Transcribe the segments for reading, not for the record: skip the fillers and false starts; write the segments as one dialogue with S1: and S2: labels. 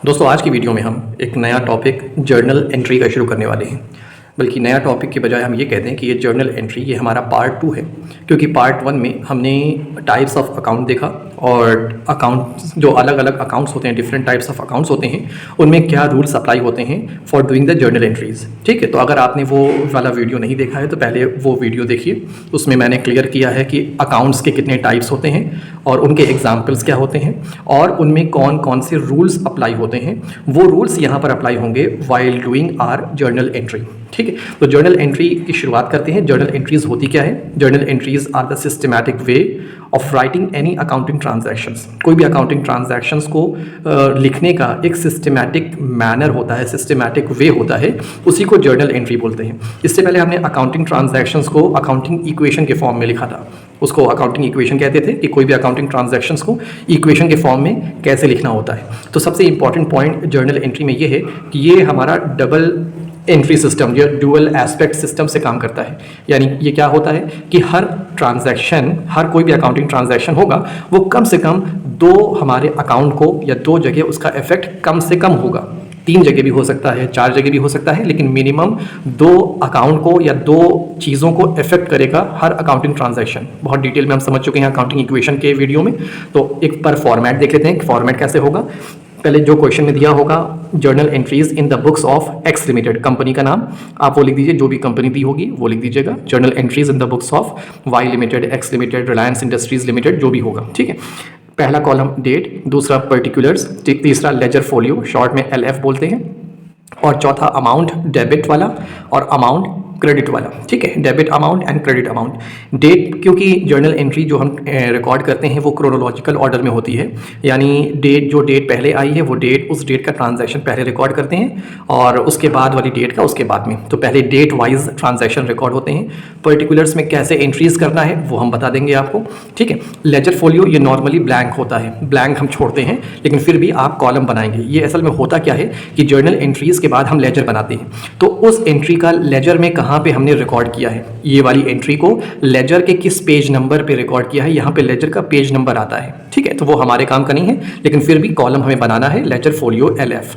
S1: दोस्तों आज की वीडियो में हम एक नया टॉपिक जर्नल एंट्री का शुरू करने वाले हैं। बल्कि नया टॉपिक के बजाय हम ये कहते हैं कि ये जर्नल एंट्री ये हमारा पार्ट 2 है, क्योंकि पार्ट 1 में हमने टाइप्स ऑफ अकाउंट देखा और अकाउंट जो अलग अलग अकाउंट्स होते हैं, डिफरेंट टाइप्स ऑफ अकाउंट्स होते हैं, उनमें क्या रूल्स अप्लाई होते हैं for doing the journal entries. ठीक है, तो अगर आपने वो वाला वीडियो नहीं देखा है तो पहले वो वीडियो देखिए। उसमें मैंने क्लियर किया है कि अकाउंट्स के कितने टाइप्स होते हैं और उनके एग्जाम्पल्स क्या होते हैं और उनमें कौन कौन से रूल्स अप्लाई होते हैं। वो रूल्स यहाँ पर अप्लाई होंगे while doing our journal entry. ठीक है, तो जर्नल एंट्री की शुरुआत करते हैं। जर्नल एंट्रीज होती क्या है? Journal entries are the systematic way of writing any accounting transactions. कोई भी अकाउंटिंग ट्रांजैक्शंस को लिखने का एक सिस्टमैटिक मैनर होता है, सिस्टमैटिक वे होता है, उसी को जर्नल एंट्री बोलते हैं। इससे पहले हमने अकाउंटिंग ट्रांजैक्शंस को अकाउंटिंग इक्वेशन के फॉर्म में लिखा था, उसको अकाउंटिंग इक्वेशन कहते थे कि कोई भी अकाउंटिंग ट्रांजैक्शंस को इक्वेशन के फॉर्म में कैसे लिखना होता है। तो सबसे इंपॉर्टेंट पॉइंट जर्नल एंट्री में ये है कि ये हमारा डबल एंट्री सिस्टम या डुअल एस्पेक्ट सिस्टम से काम करता है। यानी ये क्या होता है कि हर ट्रांजैक्शन, हर कोई भी अकाउंटिंग ट्रांजैक्शन होगा वो कम से कम दो हमारे अकाउंट को या दो जगह उसका इफेक्ट कम से कम होगा। 3 जगह भी हो सकता है, 4 जगह भी हो सकता है, लेकिन मिनिमम 2 अकाउंट को या 2 चीज़ों को इफेक्ट करेगा हर अकाउंटिंग ट्रांजैक्शन। बहुत डिटेल में हम समझ चुके हैं अकाउंटिंग इक्वेशन के वीडियो में। तो एक पर फॉर्मेट देख लेते हैं कि फॉर्मेट कैसे होगा। पहले जो क्वेश्चन में दिया होगा, journal entries in the books of x limited, company का नाम आप वो लिख दीजिए, जो भी कंपनी दी होगी वो लिख दीजिएगा। Journal entries in the books of Y limited, X limited, Reliance Industries Limited, जो भी होगा। ठीक है, पहला कॉलम डेट, दूसरा पर्टिकुलर्स, तीसरा लेजर फोलियो, शॉर्ट में LF बोलते हैं, और चौथा अमाउंट डेबिट वाला और अमाउंट क्रेडिट वाला। ठीक है, debit amount and credit amount. Date, क्योंकि जर्नल एंट्री जो हम रिकॉर्ड करते हैं वो क्रोनोलॉजिकल ऑर्डर में होती है, यानी डेट जो डेट पहले आई है वो डेट, उस डेट का ट्रांजैक्शन पहले रिकॉर्ड करते हैं और उसके बाद वाली डेट का उसके बाद में। तो पहले डेट वाइज ट्रांजैक्शन रिकॉर्ड होते हैं। पर्टिकुलर्स में कैसे एंट्रीज करना है वो हम बता देंगे आपको। ठीक है, लेजर फोलियो ये नॉर्मली ब्लैंक होता है, ब्लैंक हम छोड़ते हैं, लेकिन फिर भी आप कॉलम बनाएंगे। ये असल में होता क्या है कि जर्नल एंट्रीज के बाद हम लेजर बनाते हैं, तो उस एंट्री का लेजर में कहाँ पे हमने रिकॉर्ड किया है, ये वाली एंट्री को लेजर के किस पेज नंबर पे रिकॉर्ड किया है, यहाँ पे लेजर का पेज नंबर आता है। ठीक है, तो वो हमारे काम का नहीं है, लेकिन फिर भी कॉलम हमें बनाना है ledger folio LF।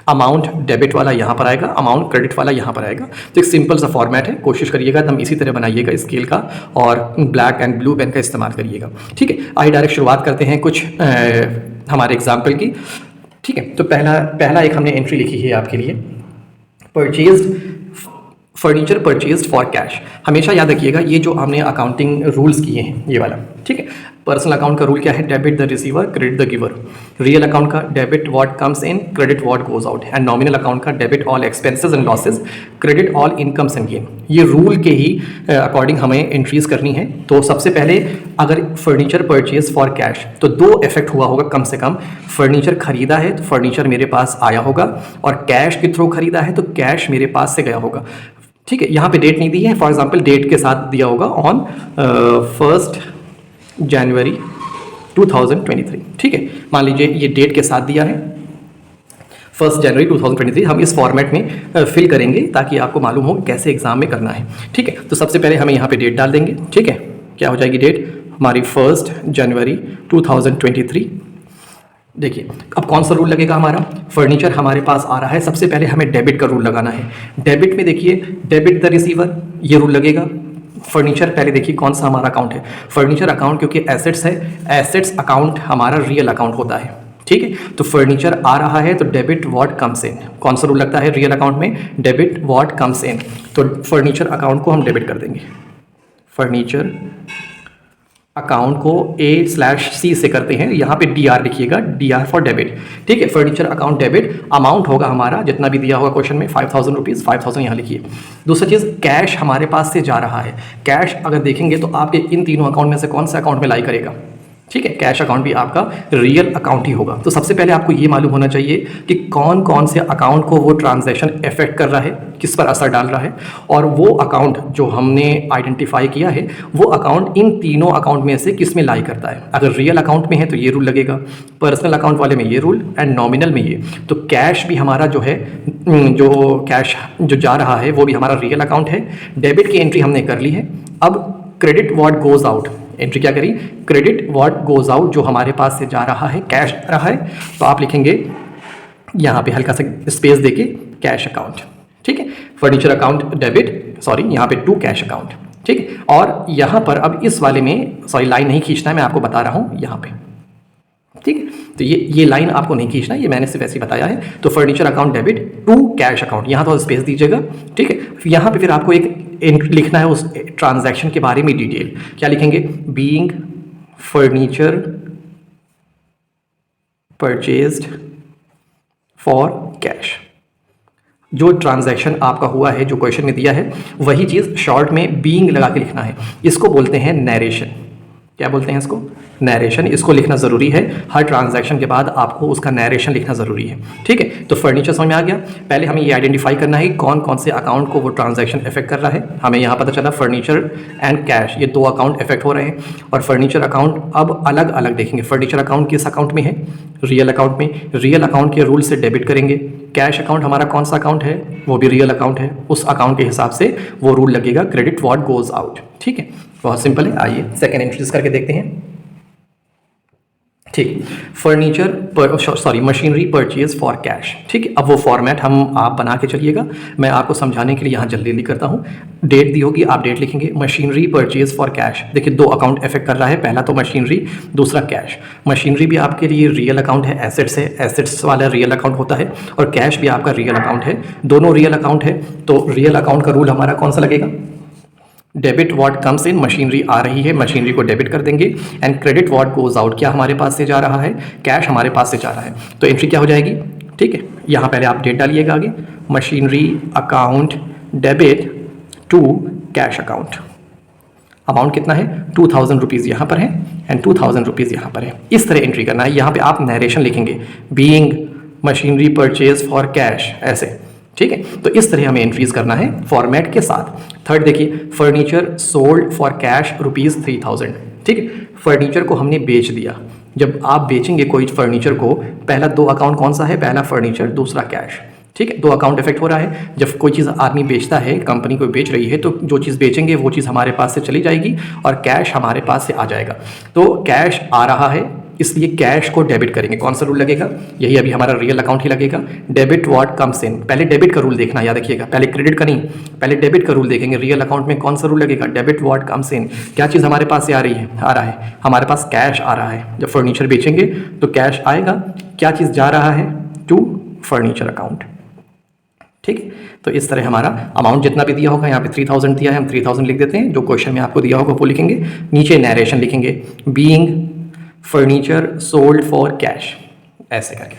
S1: Amount debit वाला यहाँ पर आएगा, अमाउंट क्रेडिट वाला यहाँ पर आएगा। तो एक सिंपल सा फॉर्मेट है, कोशिश करिएगा तुम इसी तरह बनाइएगा स्केल का और ब्लैक एंड ब्लू पेन का इस्तेमाल करिएगा। ठीक है, आइए डायरेक्ट शुरुआत करते हैं कुछ हमारे एग्जाम्पल की। ठीक है, तो पहला एक हमने एंट्री लिखी है आपके लिए, purchased furniture purchased for cash. हमेशा याद रखिएगा ये जो हमने अकाउंटिंग रूल्स किए हैं ये वाला। ठीक है, पर्सनल अकाउंट का रूल क्या है? Debit the receiver, credit the giver. Real account का debit what comes in, credit what goes out. And nominal account का debit all expenses and losses, credit all incomes and gain. ये rule के ही according हमें entries करनी है। तो सबसे पहले अगर फर्नीचर परचेज फॉर कैश, तो 2 इफेक्ट हुआ होगा कम से कम। फर्नीचर खरीदा है तो फर्नीचर मेरे पास आया होगा, और कैश के थ्रू खरीदा है तो कैश मेरे पास से गया होगा। ठीक है, यहाँ पे डेट नहीं दी है, फॉर एग्जांपल डेट के साथ दिया होगा ऑन 1 जनवरी 2023। ठीक है, मान लीजिए ये डेट के साथ दिया है 1 जनवरी 2023। हम इस फॉर्मेट में फिल करेंगे ताकि आपको मालूम हो कैसे एग्जाम में करना है। ठीक है, तो सबसे पहले हमें यहाँ पे डेट डाल देंगे। ठीक है, क्या हो जाएगी डेट हमारी 1 जनवरी 2023। देखिए अब कौन सा रूल लगेगा हमारा, फर्नीचर हमारे पास आ रहा है, सबसे पहले हमें डेबिट का रूल लगाना है। डेबिट में देखिए डेबिट द रिसीवर, ये रूल लगेगा। फर्नीचर पहले देखिए कौन सा हमारा अकाउंट है, फर्नीचर अकाउंट क्योंकि एसेट्स है, एसेट्स अकाउंट हमारा रियल अकाउंट होता है। ठीक है, तो फर्नीचर आ रहा है तो डेबिट व्हाट कम्स इन, कौन सा रूल लगता है रियल अकाउंट में, डेबिट व्हाट कम्स इन। तो फर्नीचर अकाउंट को हम डेबिट कर देंगे, फर्नीचर अकाउंट को A/C से करते हैं, यहाँ पे DR लिखिएगा, DR फॉर डेबिट। ठीक है, फर्नीचर अकाउंट डेबिट, अमाउंट होगा हमारा जितना भी दिया होगा क्वेश्चन में 5000 रुपीज़, 5000 यहाँ लिखिए। दूसरा चीज़ कैश हमारे पास से जा रहा है, कैश अगर देखेंगे तो आपके इन तीनों अकाउंट में से कौन सा अकाउंट में लाई करेगा। ठीक है, कैश अकाउंट भी आपका रियल अकाउंट ही होगा। तो सबसे पहले आपको ये मालूम होना चाहिए कि कौन कौन से अकाउंट को वो ट्रांजैक्शन इफेक्ट कर रहा है, किस पर असर डाल रहा है, और वो अकाउंट जो हमने आइडेंटिफाई किया है वो अकाउंट इन तीनों अकाउंट में से किस में लाई करता है। अगर रियल अकाउंट में है तो ये रूल लगेगा, पर्सनल अकाउंट वाले में ये रूल, एंड नॉमिनल में ये। तो कैश भी हमारा जो है, जो कैश जो जा रहा है वो भी हमारा रियल अकाउंट है। डेबिट की एंट्री हमने कर ली है। अब credit what goes out, entry क्या करी, क्रेडिट व्हाट गोज आउट, जो हमारे पास से जा रहा है, कैश आ रहा है, तो आप लिखेंगे यहाँ पे हल्का सा स्पेस देके कैश अकाउंट, ठीक है। फर्नीचर अकाउंट डेबिट, सॉरी यहाँ पे टू कैश अकाउंट, ठीक है। और यहाँ पर अब इस वाले में, सॉरी लाइन नहीं खींचना है, मैं आपको बता रहा हूँ यहाँ पे, ठीक है। तो ये लाइन आपको नहीं खींचना, ये मैंने सिर्फ ऐसे ही बताया है। तो furniture account debit to cash account, यहाँ तो स्पेस दीजिएगा, ठीक है। यहाँ पे फिर आपको एक लिखना है उस ट्रांजैक्शन के बारे में डिटेल। क्या लिखेंगे? Being furniture purchased for cash. जो ट्रांजैक्शन आपका हुआ है, जो क्वेश्चन में दिया है, वही चीज़ शॉर्ट में बीइंग लगा के लिखना है। इसको बोलते हैं नैरेशन। क्या बोलते हैं इसको? नैरेशन। इसको लिखना ज़रूरी है, हर ट्रांजैक्शन के बाद आपको उसका नैरेशन लिखना ज़रूरी है, ठीक है। तो फर्नीचर समझ में आ गया। पहले हमें ये आइडेंटिफाई करना है कौन कौन से अकाउंट को वो ट्रांजैक्शन इफेक्ट कर रहा है। हमें यहाँ पता चला फर्नीचर एंड कैश, ये दो अकाउंट इफेक्ट हो रहे हैं। और फर्नीचर अकाउंट अब अलग अलग देखेंगे। फर्नीचर अकाउंट किस अकाउंट में है? रियल अकाउंट में। रियल अकाउंट के रूल से डेबिट करेंगे। कैश अकाउंट हमारा कौन सा अकाउंट है? वो भी रियल अकाउंट है। उस अकाउंट के हिसाब से वो रूल लगेगा, क्रेडिट व्हाट गोज आउट, ठीक है। बहुत सिंपल है। आइए सेकेंड एंट्रीज करके देखते हैं, ठीक। मशीनरी परचेज फॉर कैश, ठीक है। अब वो फॉर्मेट आप बना के चलिएगा, मैं आपको समझाने के लिए यहाँ जल्दी जल्दी करता हूँ। डेट दी होगी, आप डेट लिखेंगे। मशीनरी परचेज फॉर कैश, देखिए दो अकाउंट इफेक्ट कर रहा है, पहला तो मशीनरी, दूसरा कैश। मशीनरी भी आपके लिए रियल अकाउंट है, एसेट्स है, एसेट्स वाला रियल अकाउंट होता है। और कैश भी आपका रियल अकाउंट है, दोनों रियल अकाउंट है। तो रियल अकाउंट का रूल हमारा कौन सा लगेगा? Debit what comes in, machinery आ रही है, मशीनरी को डेबिट कर देंगे। And credit what goes out, क्या हमारे पास से जा रहा है? कैश हमारे पास से जा रहा है। तो एंट्री क्या हो जाएगी? ठीक है, यहाँ पहले आप डेट डालिएगा आगे, machinery account debit to cash account. Amount कितना है? 2000 रुपीज़ यहाँ पर है एंड 2000 रुपीज़ यहाँ पर है। इस तरह एंट्री करना है। यहाँ पे आप नरेशन लिखेंगे, being machinery purchase for cash, ऐसे, ठीक है। तो इस तरह हमें एंट्रीज करना है फॉर्मेट के साथ। थर्ड देखिए, फर्नीचर सोल्ड फॉर कैश ₹3000, ठीक है। फर्नीचर को हमने बेच दिया। जब आप बेचेंगे कोई फर्नीचर को, पहला दो अकाउंट कौन सा है? पहला फर्नीचर, दूसरा कैश, ठीक है। दो अकाउंट इफेक्ट हो रहा है। जब कोई चीज़ आदमी बेचता है, कंपनी को बेच रही है, तो जो चीज़ बेचेंगे वो चीज़ हमारे पास से चली जाएगी और कैश हमारे पास से आ जाएगा। तो कैश आ रहा है, इसलिए कैश को डेबिट करेंगे। कौन सा रूल लगेगा? यही अभी हमारा रियल अकाउंट ही लगेगा। डेबिट व्हाट कम्स इन, पहले डेबिट का रूल देखना, याद रखिएगा, पहले क्रेडिट का नहीं, पहले डेबिट का रूल देखेंगे। रियल अकाउंट में कौन सा रूल लगेगा? डेबिट व्हाट कम्स इन। क्या चीज़ हमारे पास से आ रहा है? हमारे पास कैश आ रहा है। जब फर्नीचर बेचेंगे तो कैश आएगा। क्या चीज़ जा रहा है? टू फर्नीचर अकाउंट, ठीक है। तो इस तरह हमारा अमाउंट जितना भी दिया होगा, यहाँ पे 3000 दिया है, हम 3000 लिख देते हैं। जो क्वेश्चन में आपको दिया होगा वो लिखेंगे। नीचे नरेशन लिखेंगे, being furniture sold for cash, ऐसे करके,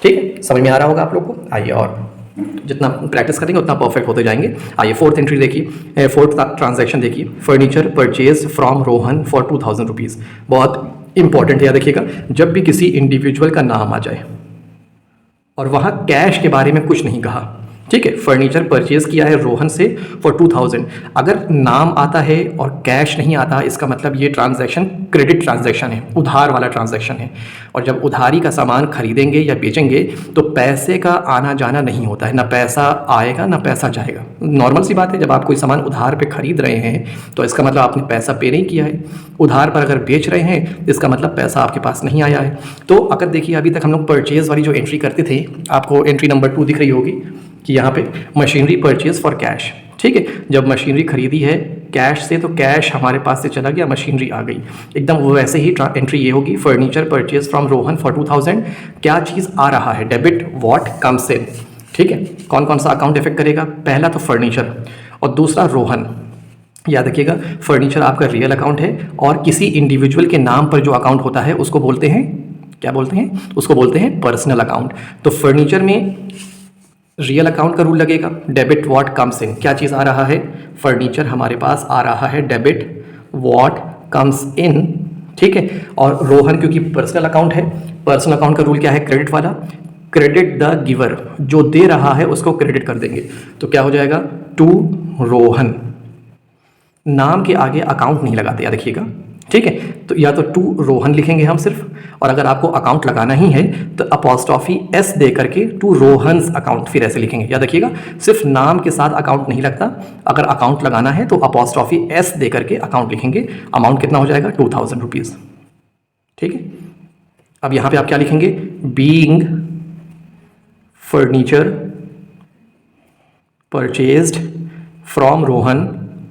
S1: ठीक है। समझ में आ रहा होगा आप लोग को? आइए, और जितना प्रैक्टिस करेंगे उतना परफेक्ट होते जाएंगे। आइए फोर्थ एंट्री देखिए, फोर्थ ट्रांजैक्शन देखिए, furniture purchase from Rohan for 2000 rupees. बहुत इंपॉर्टेंट है, याद रखिएगा। जब भी किसी इंडिविजुअल का नाम आ जाए और वहाँ कैश के बारे में कुछ नहीं कहा, ठीक है, फर्नीचर परचेज किया है रोहन से फॉर 2000, अगर नाम आता है और कैश नहीं आता, इसका मतलब ये ट्रांजैक्शन क्रेडिट ट्रांजैक्शन है, उधार वाला ट्रांजैक्शन है। और जब उधारी का सामान खरीदेंगे या बेचेंगे तो पैसे का आना जाना नहीं होता है, ना पैसा आएगा ना पैसा जाएगा। नॉर्मल सी बात है, जब आप कोई सामान उधार पे खरीद रहे हैं तो इसका मतलब आपने पैसा पे नहीं किया है। उधार पर अगर बेच रहे हैं इसका मतलब पैसा आपके पास नहीं आया है। तो अगर देखिए, अभी तक हम लोग परचेज वाली जो एंट्री करते थे, आपको एंट्री नंबर 2 दिख रही होगी कि यहाँ पे मशीनरी परचेज फॉर कैश, ठीक है। जब मशीनरी खरीदी है कैश से, तो कैश हमारे पास से चला गया, मशीनरी आ गई। एकदम वैसे ही एंट्री ये होगी, furniture purchase from Rohan for 2000। क्या चीज़ आ रहा है? डेबिट व्हाट कम्स इन, ठीक है। कौन कौन सा अकाउंट इफेक्ट करेगा? पहला तो फर्नीचर और दूसरा रोहन। याद रखिएगा, फर्नीचर आपका रियल अकाउंट है और किसी इंडिविजुअल के नाम पर जो अकाउंट होता है उसको बोलते हैं, क्या बोलते हैं? उसको बोलते हैं पर्सनल अकाउंट। तो फर्नीचर में रियल अकाउंट का रूल लगेगा, डेबिट व्हाट कम्स इन। क्या चीज़ आ रहा है? फर्नीचर हमारे पास आ रहा है, डेबिट व्हाट कम्स इन, ठीक है। और रोहन क्योंकि पर्सनल अकाउंट है, पर्सनल अकाउंट का रूल क्या है? क्रेडिट वाला, क्रेडिट द गिवर, जो दे रहा है उसको क्रेडिट कर देंगे। तो क्या हो जाएगा? टू रोहन। नाम के आगे अकाउंट नहीं लगाते, याद रखिएगा, ठीक है। तो या तो टू रोहन लिखेंगे हम सिर्फ, और अगर आपको अकाउंट लगाना ही है तो अपॉस्ट्रॉफी एस दे करके टू रोहन्स अकाउंट, फिर ऐसे लिखेंगे। याद रखिएगा, सिर्फ नाम के साथ अकाउंट नहीं लगता, अगर अकाउंट लगाना है तो अपॉस्ट्रॉफी एस दे करके अकाउंट लिखेंगे। अमाउंट कितना हो जाएगा? 2000 रुपीज़, ठीक है। अब यहाँ पे आप क्या लिखेंगे? Being furniture purchased from Rohan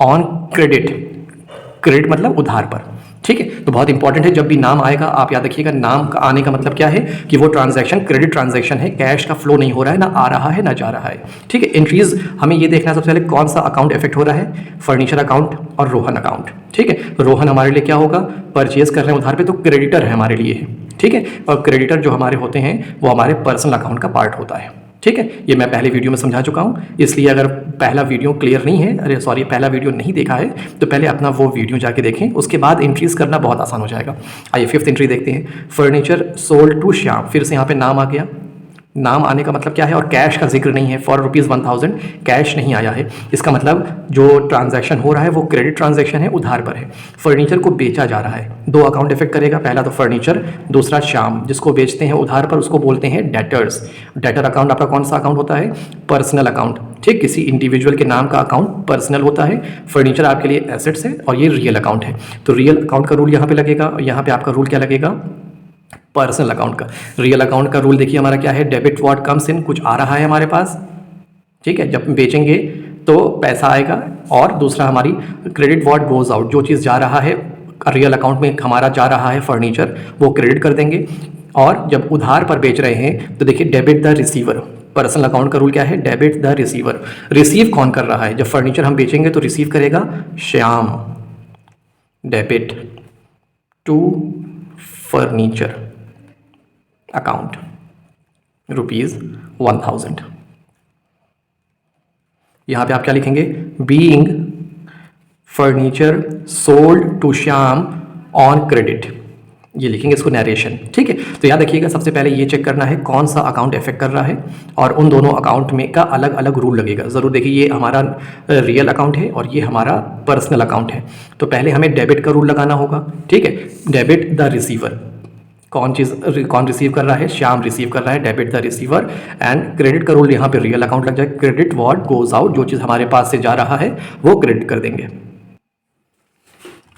S1: on credit. Credit मतलब उधार पर, ठीक है। तो बहुत इंपॉर्टेंट है, जब भी नाम आएगा आप याद रखिएगा, नाम का आने का मतलब क्या है कि वो ट्रांजैक्शन क्रेडिट ट्रांजैक्शन है, कैश का फ्लो नहीं हो रहा है, ना आ रहा है ना जा रहा है, ठीक है। एंट्रीज हमें ये देखना है सबसे पहले कौन सा अकाउंट इफेक्ट हो रहा है, फर्नीचर अकाउंट और रोहन अकाउंट, ठीक है। रोहन हमारे लिए क्या होगा, परचेज कर रहे हैं उधार पे, तो क्रेडिटर है हमारे लिए, ठीक है। और क्रेडिटर जो हमारे होते हैं वो हमारे पर्सनल अकाउंट का पार्ट होता है, ठीक है। ये मैं पहले वीडियो में समझा चुका हूँ, इसलिए अगर पहला वीडियो क्लियर नहीं है, अरे सॉरी पहला वीडियो नहीं देखा है, तो पहले अपना वो वीडियो जाके देखें, उसके बाद एंट्रीज करना बहुत आसान हो जाएगा। आइए फिफ्थ एंट्री देखते हैं, फर्नीचर सोल्ड टू श्याम। फिर से यहाँ पे नाम आ गया, नाम आने का मतलब क्या है, और कैश का जिक्र नहीं है, फॉर ₹1000 कैश नहीं आया है, इसका मतलब जो ट्रांजैक्शन हो रहा है वो क्रेडिट ट्रांजैक्शन है, उधार पर है। फर्नीचर को बेचा जा रहा है, दो अकाउंट इफेक्ट करेगा, पहला तो फर्नीचर, दूसरा श्याम जिसको बेचते हैं उधार पर, उसको बोलते हैं डेटर्स। डेटर अकाउंट आपका कौन सा अकाउंट होता है, पर्सनल अकाउंट, ठीक। किसी इंडिविजुअल के नाम का अकाउंट पर्सनल होता है, फर्नीचर आपके लिए एसेट्स है और ये रियल अकाउंट है। तो रियल अकाउंट का रूल यहाँ पे लगेगा, यहाँ पे आपका रूल क्या लगेगा, पर्सनल अकाउंट का। रियल अकाउंट का रूल देखिए हमारा क्या है, डेबिट व्हाट कम्स इन, कुछ आ रहा है हमारे पास, ठीक है, जब बेचेंगे तो पैसा आएगा, और दूसरा हमारी क्रेडिट व्हाट गोज आउट, जो चीज़ जा रहा है रियल अकाउंट में हमारा जा रहा है फर्नीचर, वो क्रेडिट कर देंगे। और जब उधार पर बेच रहे हैं तो देखिए debit the receiver, personal account का रूल क्या है, डेबिट द रिसीवर। रिसीव कौन कर रहा है, जब फर्नीचर हम बेचेंगे तो रिसीव करेगा Shyam, debit to furniture account ₹1000। यहां पे आप क्या लिखेंगे, being furniture sold to Shyam on credit, ये लिखेंगे इसको नरेशन, ठीक है। तो याद रखिएगा सबसे पहले ये चेक करना है कौन सा अकाउंट इफेक्ट कर रहा है, और उन दोनों अकाउंट में का अलग अलग रूल लगेगा ज़रूर। देखिए ये हमारा रियल अकाउंट है और ये हमारा पर्सनल अकाउंट है, तो पहले हमें डेबिट का रूल लगाना होगा, ठीक है। डेबिट द रिसीवर, कौन रिसीव कर रहा है, श्याम रिसीव कर रहा है, debit the receiver. And credit का रूल यहाँ पे रियल अकाउंट लग जाए, क्रेडिट व्हाट गोज आउट, जो चीज़ हमारे पास से जा रहा है वो क्रेडिट कर देंगे।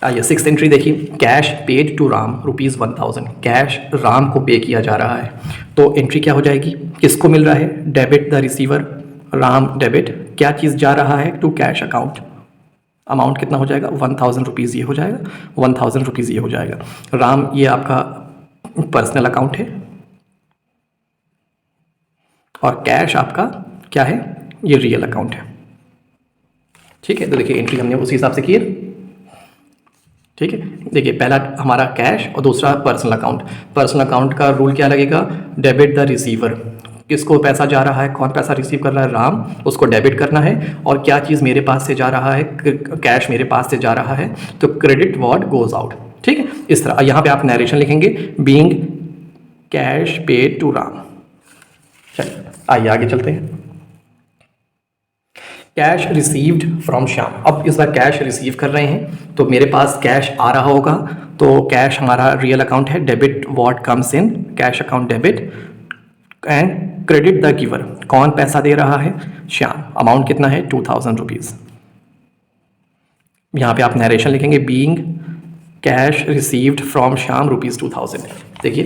S1: आइए सिक्स्थ एंट्री देखिए, cash paid to Ram ₹1000, cash Ram को पे किया जा रहा है। तो एंट्री क्या हो जाएगी, किसको मिल रहा है, debit the receiver, Ram debit, क्या चीज़ जा रहा है टू कैश अकाउंट, अमाउंट कितना हो जाएगा, ₹1000 ये हो जाएगा, ₹1000 ये हो जाएगा। राम ये आपका पर्सनल अकाउंट है, और कैश आपका क्या है, ये रियल अकाउंट है, ठीक है। तो देखिए एंट्री हमने उसी हिसाब से की है, ठीक है। देखिए पहला हमारा कैश और दूसरा पर्सनल अकाउंट। पर्सनल अकाउंट का रूल क्या लगेगा, डेबिट द रिसीवर, किसको पैसा जा रहा है, कौन पैसा रिसीव कर रहा है, राम, उसको डेबिट करना है, और क्या चीज़ मेरे पास से जा रहा है, कैश मेरे पास से जा रहा है, तो क्रेडिट व्हाट गोज आउट, ठीक है। इस तरह यहाँ पे आप नरेशन लिखेंगे, being cash paid to Ram. चलिए आइए आगे चलते हैं, कैश रिसीव्ड फ्रॉम श्याम। अब इस बार कैश रिसीव कर रहे हैं तो मेरे पास कैश आ रहा होगा, तो कैश हमारा रियल अकाउंट है, debit what comes in, cash account debit, and credit the giver, कौन पैसा दे रहा है, श्याम, अमाउंट कितना है ₹2000। यहाँ पे आप नरेशन लिखेंगे, being cash received from Shyam ₹2000। देखिए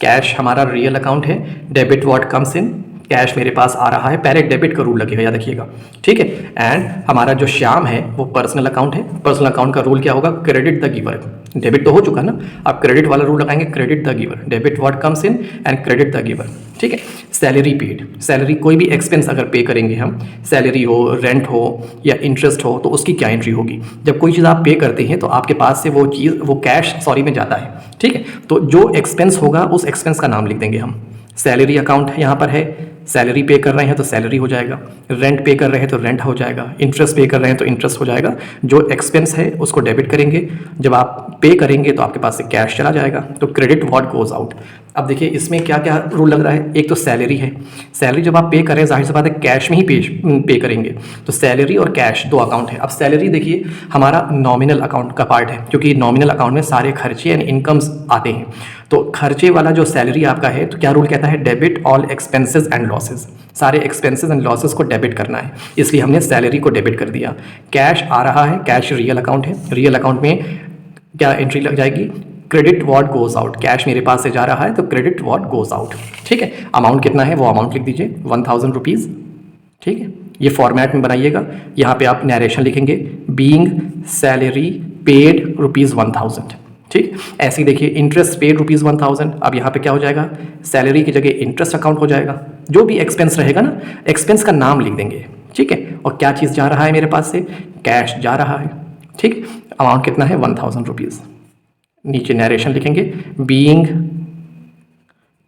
S1: कैश हमारा रियल अकाउंट है, debit what comes in, cash मेरे पास आ रहा है, पहले डेबिट का रूल लगेगा याद रखिएगा, ठीक है। एंड हमारा जो श्याम है वो पर्सनल अकाउंट है, पर्सनल अकाउंट का रूल क्या होगा, क्रेडिट द गिवर, डेबिट तो हो चुका ना, आप क्रेडिट वाला रूल लगाएंगे, credit the giver, debit what comes in and credit the giver, ठीक है। सैलरी पेड, सैलरी कोई भी एक्सपेंस अगर पे करेंगे हम, सैलरी हो, रेंट हो या इंटरेस्ट हो, तो उसकी क्या एंट्री होगी, जब कोई चीज़ आप पे करते हैं तो आपके पास से वो चीज़ वो कैश में जाता है, ठीक है। तो जो एक्सपेंस होगा उस एक्सपेंस का नाम लिख देंगे हम, सैलरी अकाउंट यहाँ पर है, सैलरी पे कर रहे हैं तो सैलरी हो जाएगा, रेंट पे कर रहे हैं तो रेंट हो जाएगा, इंटरेस्ट पे कर रहे हैं तो इंटरेस्ट हो जाएगा। जो एक्सपेंस है उसको डेबिट करेंगे, जब आप पे करेंगे तो आपके पास से कैश चला जाएगा, तो क्रेडिट व्हाट गोज आउट। अब देखिए इसमें क्या क्या रूल लग रहा है, एक तो सैलरी है, सैलरी जब आप पे करें जाहिर सी बात है कैश में ही पे करेंगे, तो सैलरी और कैश दो अकाउंट है। अब सैलरी देखिए हमारा नॉमिनल अकाउंट का पार्ट है, क्योंकि नॉमिनल अकाउंट में सारे खर्चे एंड इनकम्स आते हैं, तो खर्चे वाला जो सैलरी आपका है तो क्या रूल कहता है, debit all expenses and losses, सारे एक्सपेंसेस एंड लॉसेस को डेबिट करना है, इसलिए हमने सैलरी को डेबिट कर दिया। कैश आ रहा है, कैश रियल अकाउंट है, रियल अकाउंट में क्या एंट्री लग जाएगी, credit what goes out, cash मेरे पास से जा रहा है तो क्रेडिट व्हाट गोज आउट। ठीक है, अमाउंट कितना है वो अमाउंट लिख दीजिए 1000 रुपीज़। ठीक है, ये फॉर्मेट में बनाइएगा। यहाँ पे आप नरेशन लिखेंगे बीइंग सैलरी पेड ₹1000। ठीक, ऐसे ही देखिए इंटरेस्ट पेड ₹1000। अब यहाँ पे क्या हो जाएगा, सैलरी की जगह इंटरेस्ट अकाउंट हो जाएगा। जो भी एक्सपेंस रहेगा ना, एक्सपेंस का नाम लिख देंगे। ठीक है, और क्या चीज़ जा रहा है मेरे पास से, कैश जा रहा है। ठीक, अमाउंट कितना है 1000 रुपीज़। नीचे नरेशन लिखेंगे बीइंग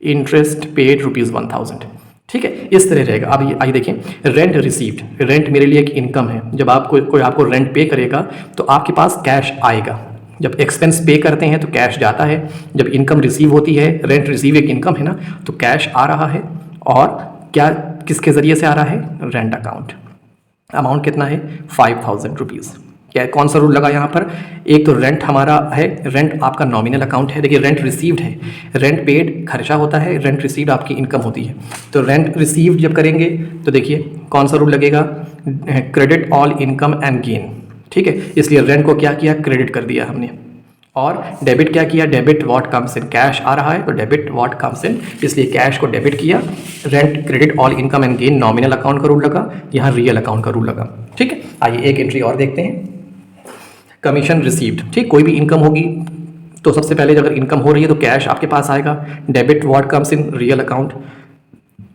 S1: इंटरेस्ट पेड ₹1000। ठीक है, इस तरह रहेगा। अब आइए देखें रेंट रिसीव्ड। रेंट मेरे लिए एक इनकम है। जब आपको कोई आपको रेंट पे करेगा तो आपके पास कैश आएगा। जब एक्सपेंस पे करते हैं तो कैश जाता है, जब इनकम रिसीव होती है, रेंट रिसीव एक इनकम है ना, तो कैश आ रहा है। और क्या किसके ज़रिए से आ रहा है, रेंट अकाउंट। अमाउंट कितना है 5000 रुपीज़। क्या कौन सा रूल लगा यहाँ पर, एक तो रेंट हमारा है, रेंट आपका नॉमिनल अकाउंट है। देखिए रेंट रिसीव्ड है, रेंट पेड खर्चा होता है, रेंट रिसीव्ड आपकी इनकम होती है। तो रेंट रिसीव्ड जब करेंगे तो देखिए कौन सा रूल लगेगा, credit all income and gain. ठीक है, इसलिए रेंट को क्या किया, क्रेडिट कर दिया हमने। और डेबिट क्या किया, debit what comes in, cash आ रहा है तो डेबिट व्हाट कम्स इन, इसलिए कैश को डेबिट किया। Rent credit all income and gain nominal account का रूल लगा, यहाँ रियल अकाउंट का रूल लगा। ठीक है, आइए एक एंट्री और देखते हैं, कमीशन रिसीव्ड। ठीक, कोई भी इनकम होगी तो सबसे पहले अगर इनकम हो रही है तो कैश आपके पास आएगा, debit what comes in real account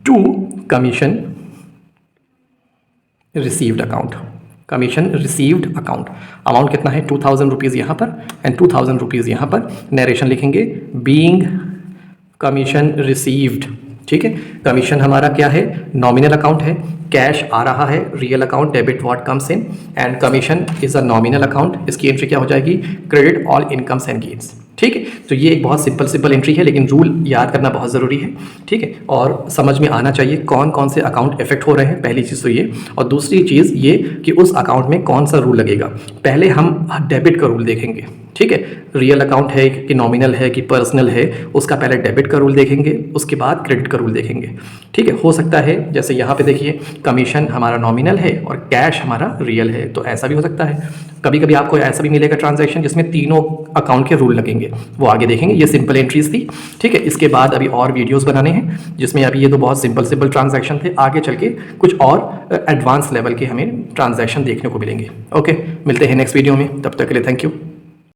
S1: to commission received account. Commission received account, amount कितना है 2000 रुपीज़ यहाँ पर एंड 2000 रुपीज़ यहाँ पर। नरेशन लिखेंगे बीइंग कमीशन रिसीव्ड। ठीक है, कमीशन हमारा क्या है, नॉमिनल अकाउंट है, कैश आ रहा है, real account debit what comes in, and commission is a nominal account. इसकी एंट्री क्या हो जाएगी, credit all incomes and gains. ठीक है, तो ये एक बहुत सिंपल एंट्री है, लेकिन रूल याद करना बहुत ज़रूरी है। ठीक है, और समझ में आना चाहिए कौन कौन से अकाउंट इफेक्ट हो रहे हैं, पहली चीज़ तो ये। और दूसरी चीज़ ये कि उस अकाउंट में कौन सा रूल लगेगा। पहले हम डेबिट का रूल देखेंगे। ठीक है, रियल अकाउंट है कि नॉमिनल है कि पर्सनल है, उसका पहले डेबिट का रूल देखेंगे, उसके बाद क्रेडिट का रूल देखेंगे। ठीक है, हो सकता है जैसे यहाँ पे देखिए कमीशन हमारा नॉमिनल है और कैश हमारा रियल है, तो ऐसा भी हो सकता है। कभी कभी आपको ऐसा भी मिलेगा ट्रांजैक्शन जिसमें तीनों अकाउंट के रूल लगेंगे, वो आगे देखेंगे। ये सिंपल एंट्रीज थी। ठीक है, इसके बाद अभी और वीडियोस बनाने हैं जिसमें अभी ये तो बहुत सिंपल ट्रांजैक्शन थे, आगे चल के कुछ और एडवांस लेवल के हमें ट्रांजैक्शन देखने को मिलेंगे। ओके, मिलते हैं नेक्स्ट वीडियो में, तब तक के लिए थैंक यू।